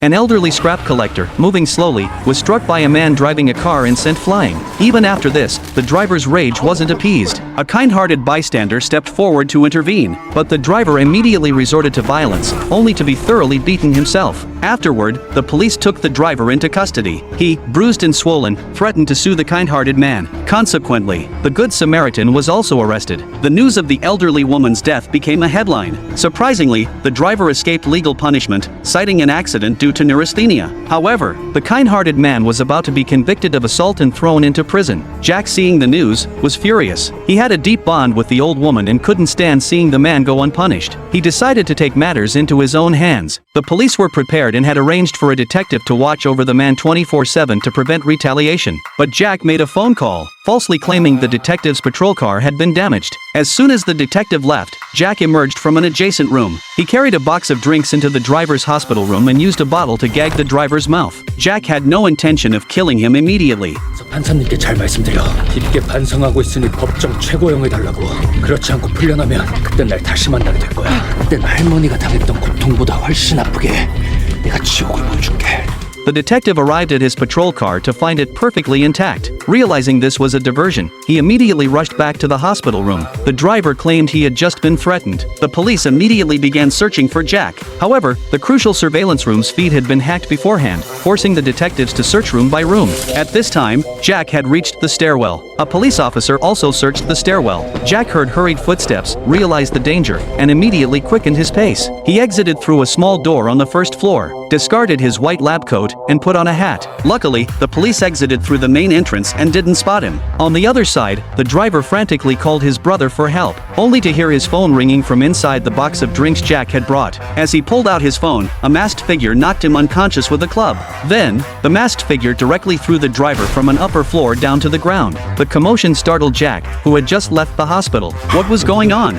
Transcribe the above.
An elderly scrap collector, moving slowly, was struck by a man driving a car and sent flying. Even after this, the driver's rage wasn't appeased. A kind-hearted bystander stepped forward to intervene, but the driver immediately resorted to violence, only to be thoroughly beaten himself. Afterward, the police took the driver into custody. He, bruised and swollen, threatened to sue the kind-hearted man. Consequently, the Good Samaritan was also arrested. The news of the elderly woman's death became a headline. Surprisingly, the driver escaped legal punishment, citing an accident due to neurasthenia. However, the kind-hearted man was about to be convicted of assault and thrown into prison. Jack, seeing the news, was furious. He had a deep bond with the old woman and couldn't stand seeing the man go unpunished. He decided to take matters into his own hands. The police were prepared and had arranged for a detective to watch over the man 24/7 to prevent retaliation. But Jack made a phone call, falsely claiming the detective's patrol car had been damaged. As soon as the detective left, Jack emerged from an adjacent room. He carried a box of drinks into the driver's hospital room and used a bottle to gag the driver's mouth. Jack had no intention of killing him immediately. 판사님께 잘 말씀드려. 깊게 반성하고 있으니 법정 최고형을 달라고. 그렇지 않고 풀려나면 그땐 날 다시 만나게 될 거야. 그땐 할머니가 당했던 고통보다 훨씬 아프게 내가 지옥을 보여줄게. The detective arrived at his patrol car to find it perfectly intact. Realizing this was a diversion, he immediately rushed back to the hospital room. The driver claimed he had just been threatened. The police immediately began searching for Jack. However, the crucial surveillance room's feed had been hacked beforehand, forcing the detectives to search room by room. At this time, Jack had reached the stairwell. A police officer also searched the stairwell. Jack heard hurried footsteps, realized the danger, and immediately quickened his pace. He exited through a small door on the first floor, discarded his white lab coat, and put on a hat. Luckily, the police exited through the main entrance and didn't spot him. On the other side, the driver frantically called his brother for help, only to hear his phone ringing from inside the box of drinks Jack had brought. As he pulled out his phone, a masked figure knocked him unconscious with a club. Then, the masked figure directly threw the driver from an upper floor down to the ground. The commotion startled Jack, who had just left the hospital. What was going on?